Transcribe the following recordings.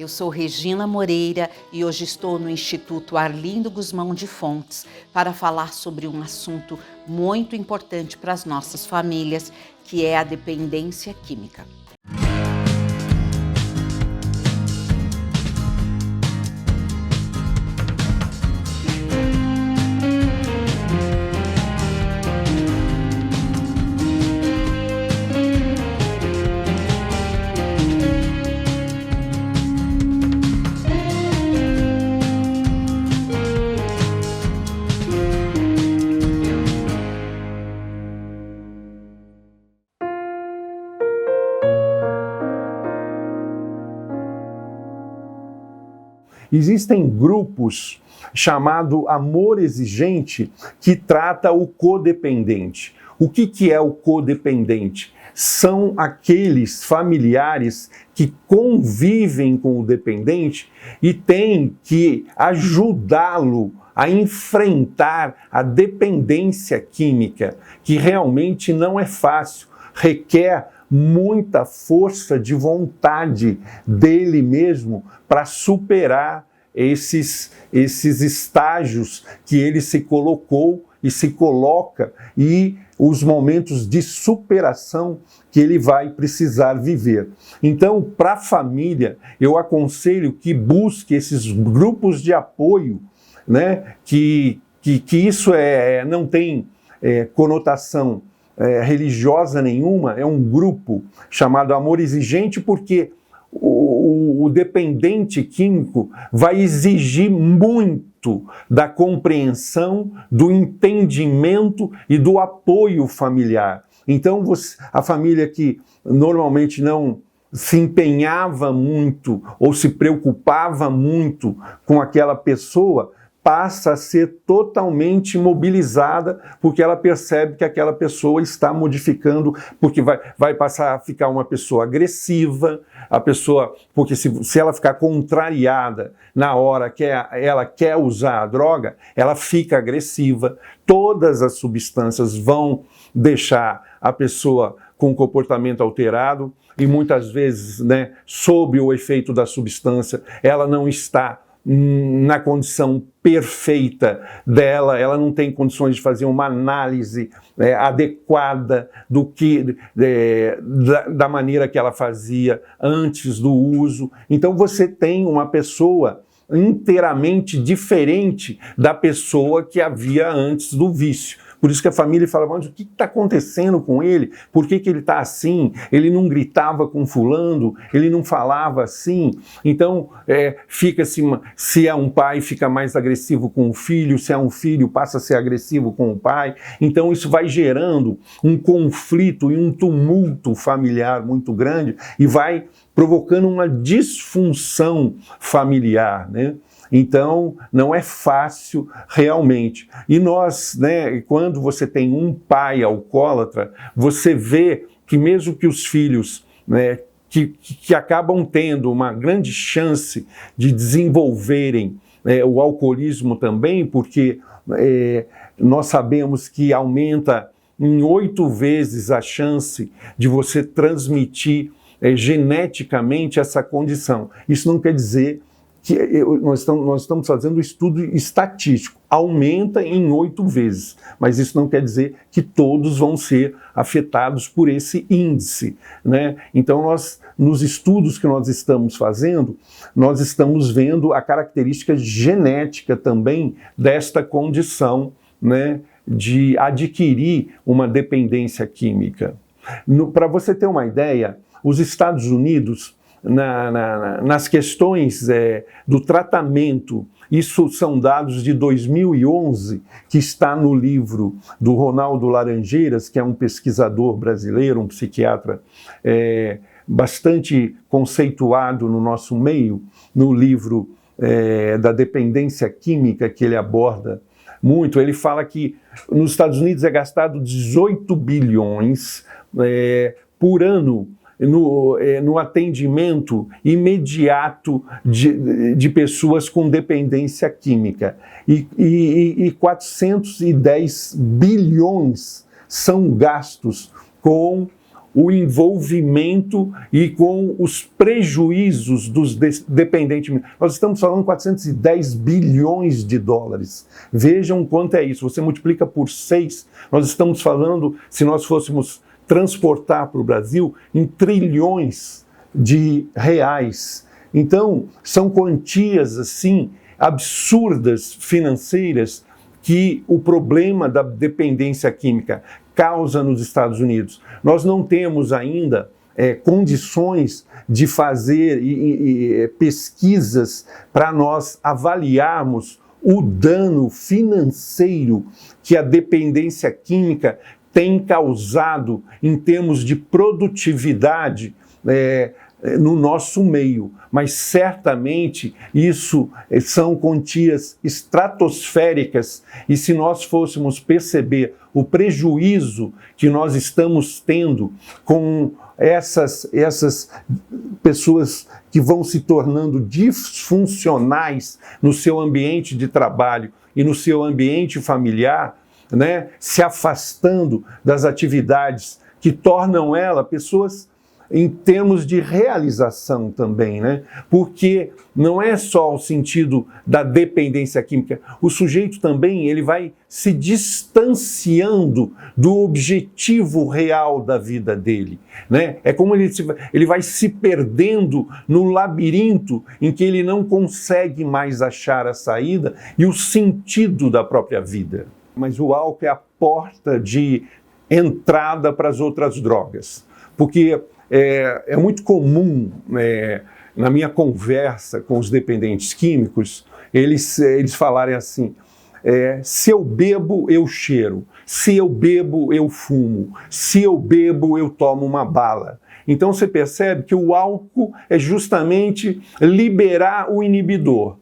Eu sou Regina Moreira e hoje estou no Instituto Arlindo Guzmão de Fontes para falar sobre um assunto muito importante para as nossas famílias, que é a dependência química. Existem grupos chamado Amor Exigente que trata o codependente. O que é o codependente? São aqueles familiares que convivem com o dependente e têm que ajudá-lo a enfrentar a dependência química, que realmente não é fácil, requer muita força de vontade dele mesmo para superar esses estágios que ele se colocou e se coloca e os momentos de superação que ele vai precisar viver. Então, para a família, eu aconselho que busque esses grupos de apoio, né, que isso não tem conotação religiosa nenhuma, é um grupo chamado Amor Exigente, porque o dependente químico vai exigir muito da compreensão, do entendimento e do apoio familiar. Então, a família que normalmente não se empenhava muito ou se preocupava muito com aquela pessoa, passa a ser totalmente mobilizada, porque ela percebe que aquela pessoa está modificando, porque vai passar a ficar uma pessoa agressiva, porque se ela ficar contrariada na hora que ela quer usar a droga, ela fica agressiva, todas as substâncias vão deixar a pessoa com um comportamento alterado, e muitas vezes, né, sob o efeito da substância, ela não está na condição perfeita dela, ela não tem condições de fazer uma análise adequada da maneira que ela fazia antes do uso. Então você tem uma pessoa inteiramente diferente da pessoa que havia antes do vício. Por isso que a família fala, mas o que está acontecendo com ele? Por que ele está assim? Ele não gritava com fulano, ele não falava assim. Então, fica assim, se é um pai, fica mais agressivo com o filho, se é um filho, passa a ser agressivo com o pai. Então, isso vai gerando um conflito e um tumulto familiar muito grande e vai provocando uma disfunção familiar, né? Então, não é fácil realmente. E nós, né, quando você tem um pai alcoólatra, você vê que mesmo que os filhos, né, que acabam tendo uma grande chance de desenvolverem o alcoolismo também, porque nós sabemos que aumenta em 8 vezes a chance de você transmitir geneticamente essa condição. Isso não quer dizer que nós estamos fazendo um estudo estatístico, aumenta em 8 vezes, mas isso não quer dizer que todos vão ser afetados por esse índice, né? Então, nos estudos que nós estamos fazendo, nós estamos vendo a característica genética também desta condição, né, de adquirir uma dependência química. Para você ter uma ideia, os Estados Unidos, nas questões do tratamento, isso são dados de 2011, que está no livro do Ronaldo Laranjeiras, que é um pesquisador brasileiro, um psiquiatra bastante conceituado no nosso meio, no livro da dependência química que ele aborda muito. Ele fala que nos Estados Unidos é gastado 18 bilhões por ano no atendimento imediato de pessoas com dependência química. E 410 bilhões são gastos com o envolvimento e com os prejuízos dos dependentes. Nós estamos falando de 410 bilhões de dólares. Vejam quanto é isso. Você multiplica por 6, nós estamos falando, se nós fôssemos transportar para o Brasil, em trilhões de reais. Então, são quantias assim absurdas financeiras que o problema da dependência química causa nos Estados Unidos. Nós não temos ainda condições de fazer pesquisas para nós avaliarmos o dano financeiro que a dependência química tem causado em termos de produtividade no nosso meio, mas certamente isso são quantias estratosféricas, e se nós fôssemos perceber o prejuízo que nós estamos tendo com essas pessoas que vão se tornando disfuncionais no seu ambiente de trabalho e no seu ambiente familiar, né, se afastando das atividades que tornam ela pessoas em termos de realização também, né? Porque não é só o sentido da dependência química, o sujeito também ele vai se distanciando do objetivo real da vida dele, né? É como ele vai se perdendo no labirinto em que ele não consegue mais achar a saída e o sentido da própria vida. Mas o álcool é a porta de entrada para as outras drogas, porque é muito comum, na minha conversa com os dependentes químicos, eles falarem assim, se eu bebo, eu cheiro, se eu bebo, eu fumo, se eu bebo, eu tomo uma bala. Então você percebe que o álcool é justamente liberar o inibidor.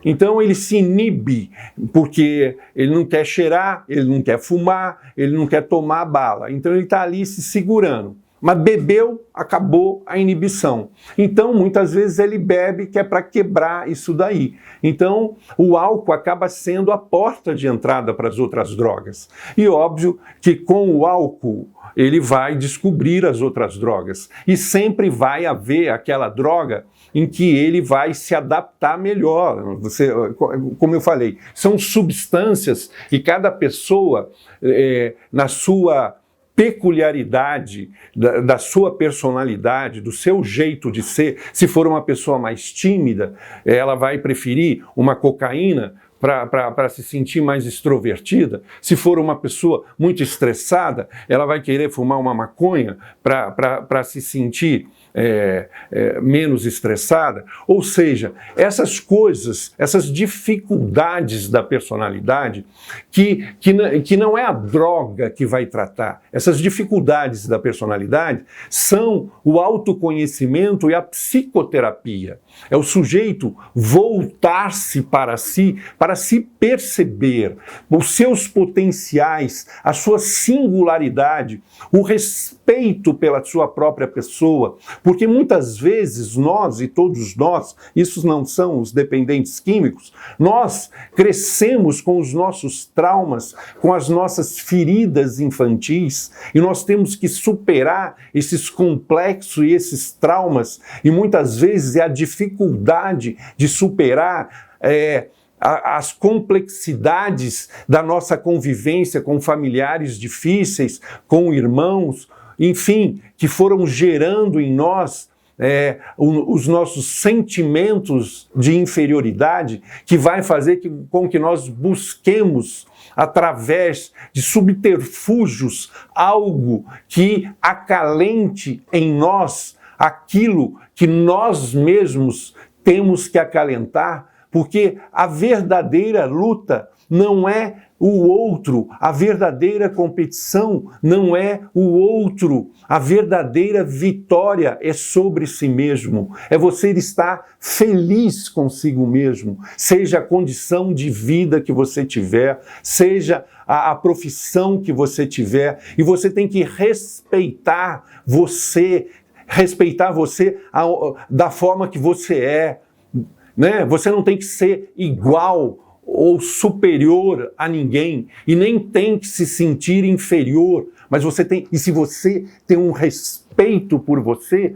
Então ele se inibe, porque ele não quer cheirar, ele não quer fumar, ele não quer tomar bala. Então ele está ali se segurando. Mas bebeu, acabou a inibição. Então, muitas vezes ele bebe que é para quebrar isso daí. Então, o álcool acaba sendo a porta de entrada para as outras drogas. E óbvio que com o álcool ele vai descobrir as outras drogas. E sempre vai haver aquela droga em que ele vai se adaptar melhor. Como eu falei, são substâncias e cada pessoa, na sua peculiaridade, da sua personalidade, do seu jeito de ser. Se for uma pessoa mais tímida, ela vai preferir uma cocaína para se sentir mais extrovertida. Se for uma pessoa muito estressada, ela vai querer fumar uma maconha para se sentir menos estressada. Ou seja, essas coisas, essas dificuldades da personalidade que não é a droga que vai tratar. Essas dificuldades da personalidade são o autoconhecimento e a psicoterapia. É o sujeito voltar-se para se perceber, os seus potenciais, a sua singularidade, o respeito pela sua própria pessoa, porque muitas vezes nós, e todos nós, isso não são os dependentes químicos, nós crescemos com os nossos traumas, com as nossas feridas infantis, e nós temos que superar esses complexos e esses traumas, e muitas vezes é a dificuldade de superar as complexidades da nossa convivência com familiares difíceis, com irmãos, enfim, que foram gerando em nós os nossos sentimentos de inferioridade, que vai fazer com que nós busquemos, através de subterfúgios, algo que acalente em nós aquilo que nós mesmos temos que acalentar, porque a verdadeira luta não é o outro, a verdadeira competição não é o outro, a verdadeira vitória é sobre si mesmo, é você estar feliz consigo mesmo, seja a condição de vida que você tiver, seja a profissão que você tiver, e você tem que respeitar você da forma que você é, né? Você não tem que ser igual ou superior a ninguém e nem tem que se sentir inferior, mas você tem, e se você tem um respeito por você,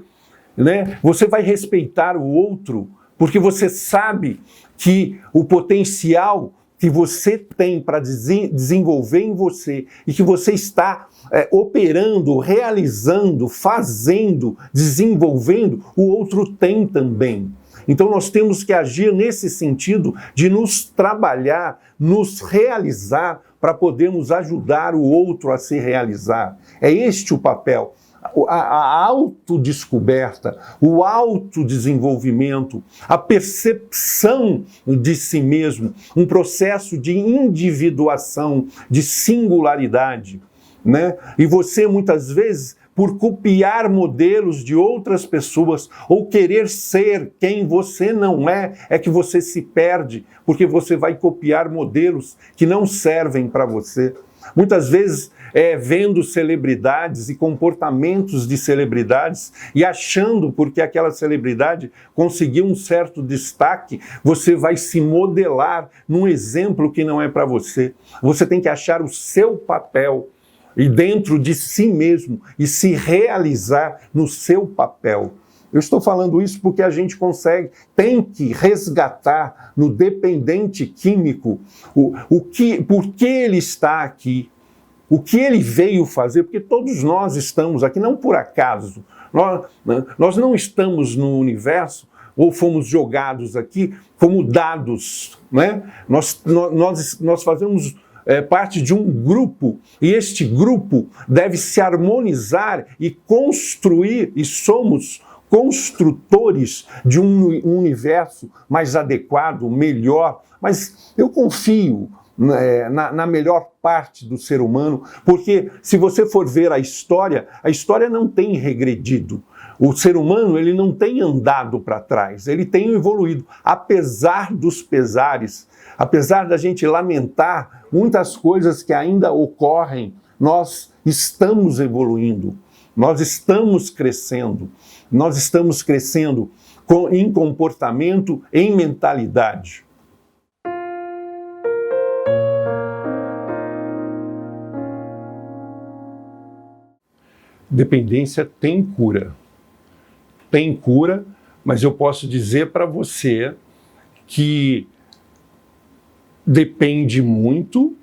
né, você vai respeitar o outro, porque você sabe que o potencial que você tem para desenvolver em você e que você está operando, realizando, fazendo, desenvolvendo, o outro tem também. Então nós temos que agir nesse sentido de nos trabalhar, nos realizar para podermos ajudar o outro a se realizar. É este o papel. A autodescoberta, o autodesenvolvimento, a percepção de si mesmo, um processo de individuação, de singularidade, né? E você, muitas vezes, por copiar modelos de outras pessoas ou querer ser quem você não é que você se perde, porque você vai copiar modelos que não servem para você. Muitas vezes vendo celebridades e comportamentos de celebridades e achando porque aquela celebridade conseguiu um certo destaque, você vai se modelar num exemplo que não é para você. Você tem que achar o seu papel e dentro de si mesmo e se realizar no seu papel. Eu estou falando isso porque a gente tem que resgatar no dependente químico por que ele está aqui, o que ele veio fazer, porque todos nós estamos aqui, não por acaso. Nós não estamos no universo ou fomos jogados aqui como dados, né? Nós fazemos parte de um grupo, e este grupo deve se harmonizar e construir, e somos construtores de um universo mais adequado, melhor. Mas eu confio na melhor parte do ser humano, porque se você for ver a história não tem regredido. O ser humano, ele não tem andado para trás, ele tem evoluído, apesar dos pesares, apesar da gente lamentar muitas coisas que ainda ocorrem, nós estamos evoluindo, nós estamos crescendo em comportamento, em mentalidade. Dependência tem cura. Tem cura, mas eu posso dizer para você que depende muito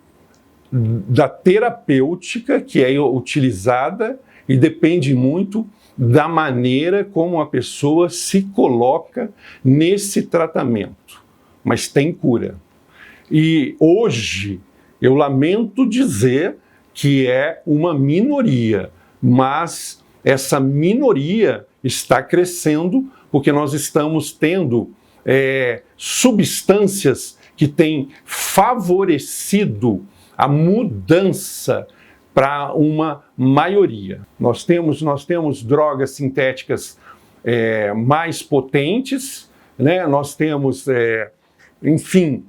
da terapêutica que é utilizada e depende muito da maneira como a pessoa se coloca nesse tratamento. Mas tem cura. E hoje eu lamento dizer que é uma minoria, mas essa minoria está crescendo porque nós estamos tendo substâncias que têm favorecido a mudança para uma maioria. Nós temos drogas sintéticas mais potentes, né? Nós temos, enfim,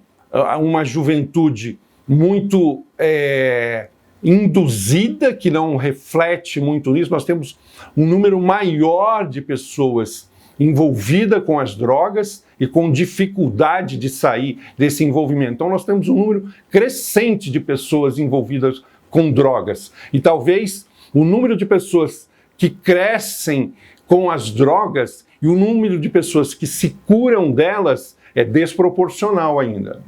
uma juventude muito induzida, que não reflete muito nisso. Nós temos um número maior de pessoas envolvidas com as drogas e com dificuldade de sair desse envolvimento. Então nós temos um número crescente de pessoas envolvidas com drogas. E talvez o número de pessoas que crescem com as drogas e o número de pessoas que se curam delas é desproporcional ainda.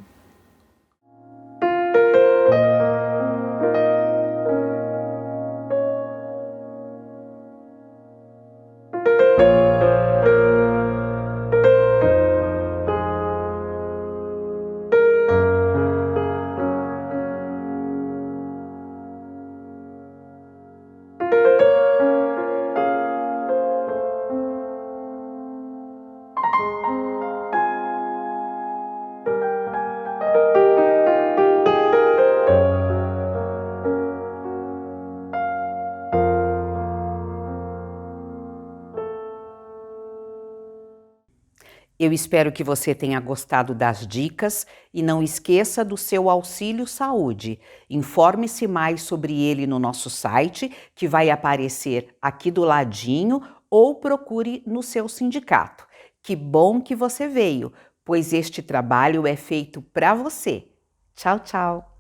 Eu espero que você tenha gostado das dicas e não esqueça do seu Auxílio Saúde. Informe-se mais sobre ele no nosso site, que vai aparecer aqui do ladinho, ou procure no seu sindicato. Que bom que você veio, pois este trabalho é feito para você. Tchau, tchau!